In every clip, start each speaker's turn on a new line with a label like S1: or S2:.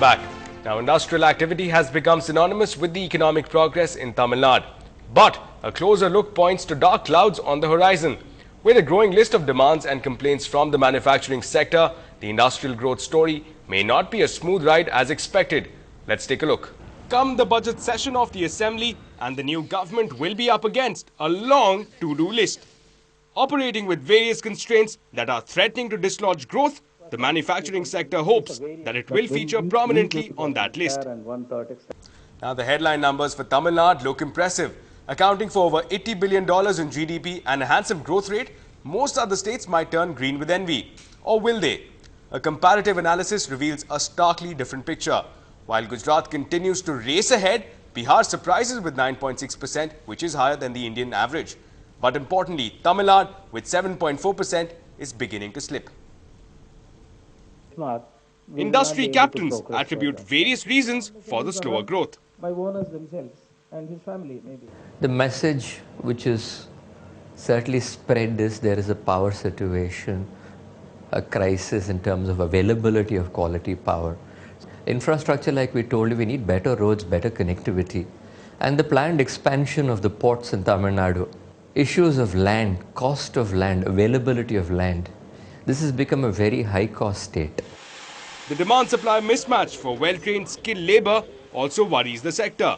S1: welcome back. Now, industrial activity has become synonymous with the economic progress in Tamil Nadu. But a closer look points to dark clouds on the horizon. With a growing list of demands and complaints from the manufacturing sector, the industrial growth story may not be a smooth ride as expected. Let's take a look. Come the budget session of the Assembly, and the new government will be up against a long to-do list. Operating with various constraints that are threatening to dislodge growth, the manufacturing sector hopes that it will feature prominently on that list. Now, the headline numbers for Tamil Nadu look impressive. Accounting for over $80 billion in GDP and a handsome growth rate, most other states might turn green with envy. Or will they? A comparative analysis reveals a starkly different picture. While Gujarat continues to race ahead, Bihar surprises with 9.6%, which is higher than the Indian average. But importantly, Tamil Nadu with 7.4% is beginning to slip. Industry captains attribute various reasons for the slower growth.
S2: By owners themselves and his family, maybe.
S3: The message which is certainly spread is there is a power situation, a crisis in terms of availability of quality power. Infrastructure, like we told you, we need better roads, better connectivity. And the planned expansion of the ports in Tamil Nadu, issues of land, cost of land, availability of land. This has become a very high-cost state.
S1: The demand-supply mismatch for well-trained skilled labor also worries the sector.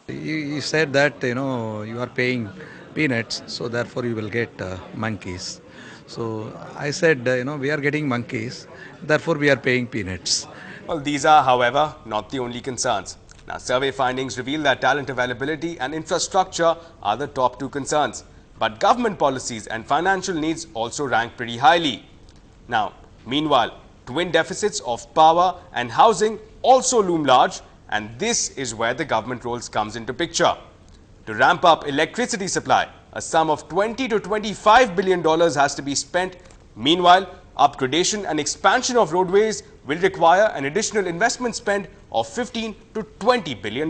S4: You said that, you are paying peanuts, so therefore you will get monkeys. So I said, we are getting monkeys, therefore we are paying peanuts.
S1: Well, these are, however, not the only concerns. Now, survey findings reveal that talent availability and infrastructure are the top two concerns. But government policies and financial needs also rank pretty highly. Now, meanwhile, twin deficits of power and housing also loom large, and this is where the government roles comes into picture. To ramp up electricity supply, a sum of $20 to $25 billion has to be spent. Meanwhile, upgradation and expansion of roadways will require an additional investment spend of $15 to $20 billion.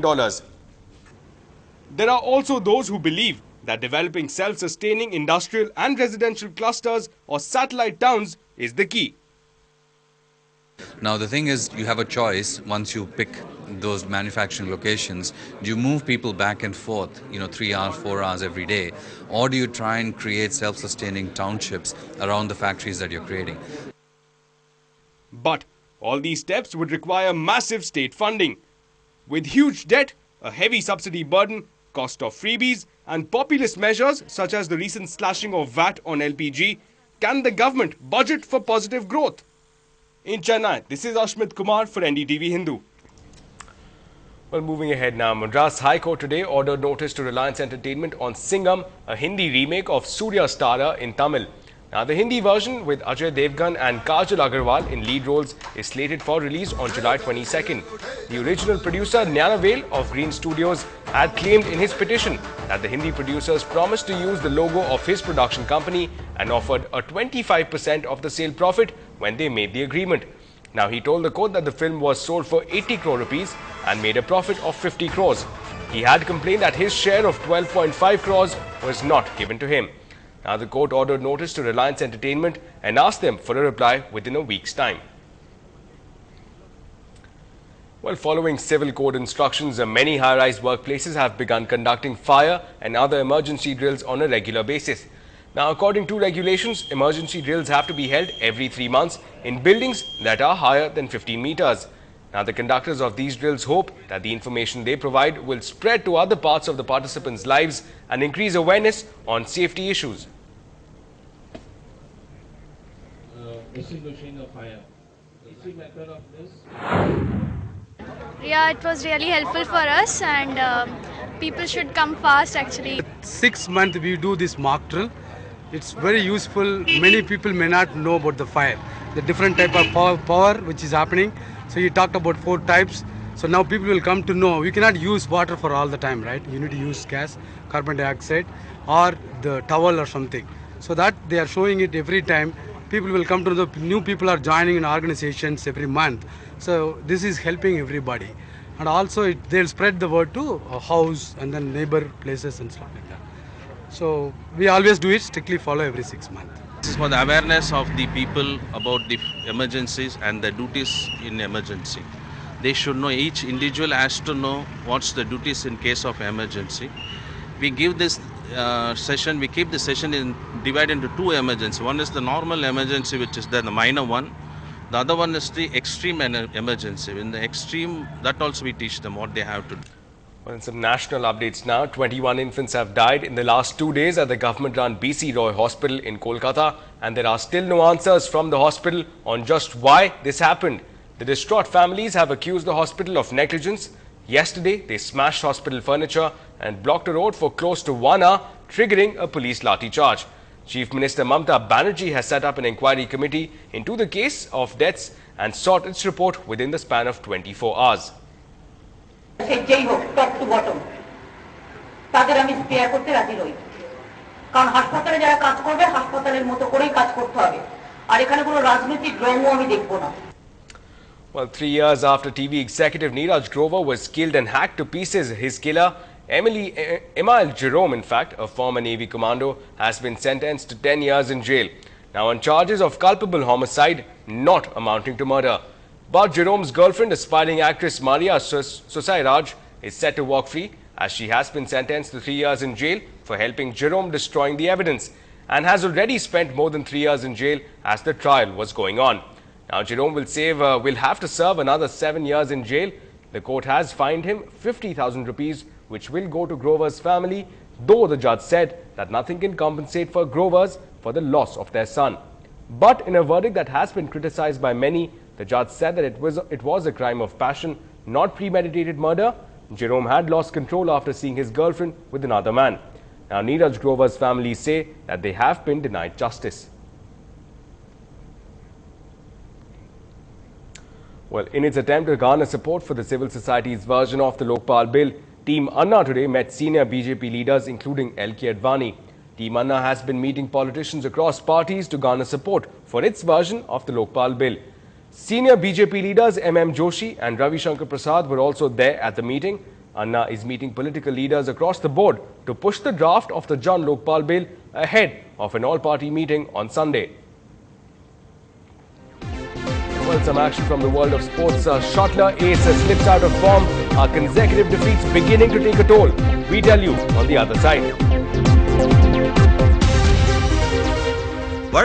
S1: There are also those who believe that developing self-sustaining industrial and residential clusters or satellite towns is the key.
S5: Now the thing is, you have a choice once you pick those manufacturing locations. Do you move people back and forth, 3 hours, 4 hours every day? Or do you try and create self-sustaining townships around the factories that you're creating?
S1: But all these steps would require massive state funding. With huge debt, a heavy subsidy burden, cost of freebies and populist measures such as the recent slashing of VAT on LPG, can the government budget for positive growth? In Chennai, this is Ashmit Kumar for Ndtv-Hindu. Well, moving ahead now, Madras High Court today ordered notice to Reliance Entertainment on Singham, a Hindi remake of Surya Stara in Tamil. Now, the Hindi version with Ajay Devgan and Kajal Agarwal in lead roles is slated for release on July 22nd. The original producer, Nyanavel of Green Studios, had claimed in his petition that the Hindi producers promised to use the logo of his production company and offered a 25% of the sale profit when they made the agreement. Now, he told the court that the film was sold for 80 crore rupees and made a profit of 50 crores. He had complained that his share of 12.5 crores was not given to him. Now, the court ordered notice to Reliance Entertainment and asked them for a reply within a week's time. Well, following civil code instructions, many high-rise workplaces have begun conducting fire and other emergency drills on a regular basis. Now, according to regulations, emergency drills have to be held every 3 months in buildings that are higher than 15 meters. Now, the conductors of these drills hope that the information they provide will spread to other parts of the participants' lives and increase awareness on safety issues.
S6: Extinguishing a fire. Easy method of this.
S7: Yeah, it was really helpful for us, and people should come fast actually.
S8: 6 months we do this mock drill. It's very useful. Many people may not know about the fire, the different type of power which is happening. So you talked about 4 types. So now people will come to know we cannot use water for all the time, right? You need to use gas, carbon dioxide, or the towel or something. So that they are showing it every time. People will come to the new people are joining in organizations every month. So this is helping everybody. And also they'll spread the word to a house and then neighbor places and stuff like that. So we always do it, strictly follow every 6 months.
S6: This is for the awareness of the people about the emergencies and the duties in emergency. They should know, each individual has to know what's the duties in case of emergency. We give this session, we keep the session divided into two emergencies. One is the normal emergency, which is the minor one. The other one is the extreme emergency. In the extreme, that also we teach them what they have to do.
S1: Well, some national updates now. 21 infants have died in the last 2 days at the government-run BC Roy Hospital in Kolkata, and there are still no answers from the hospital on just why this happened. The distraught families have accused the hospital of negligence. Yesterday, they smashed hospital furniture and blocked a road for close to 1 hour, triggering a police lathi charge. Chief Minister Mamata Banerjee has set up an inquiry committee into the case of deaths and sought its report within the span of 24 hours.
S9: যেই হোক top to bottom তাদের আমি spare করতে রাজি রই, কারণ হাসপাতালে যারা কাজ করবে হাসপাতালের মতো করেই কাজ করতে হবে, আর এখানে কোনো রাজনৈতিক রঙও আমি দেখব না।
S1: Well, 3 years after TV executive Neeraj Grover was killed and hacked to pieces, his killer, Emile Jerome, in fact, a former Navy commando, has been sentenced to 10 years in jail. Now on charges of culpable homicide, not amounting to murder. But Jerome's girlfriend, aspiring actress Maria Susairaj, is set to walk free as she has been sentenced to 3 years in jail for helping Jerome destroying the evidence and has already spent more than 3 years in jail as the trial was going on. Now Jerome will have to serve another 7 years in jail. The court has fined him 50,000 rupees, which will go to Grover's family, though the judge said that nothing can compensate for Grover's for the loss of their son. But in a verdict that has been criticized by many, the judge said that it was a crime of passion, not premeditated murder. Jerome had lost control after seeing his girlfriend with another man. Now Neeraj Grover's family say that they have been denied justice. Well, in its attempt to garner support for the civil society's version of the Lokpal bill, Team Anna today met senior BJP leaders including L.K. Advani. Team Anna has been meeting politicians across parties to garner support for its version of the Lokpal bill. Senior BJP leaders M.M. Joshi and Ravi Shankar Prasad were also there at the meeting. Anna is meeting political leaders across the board to push the draft of the Jan Lokpal bill ahead of an all-party meeting on Sunday. Well, some action from the world of sports. Shotler ace slips out of form. Are consecutive defeats beginning to take a toll? We tell you on the other side.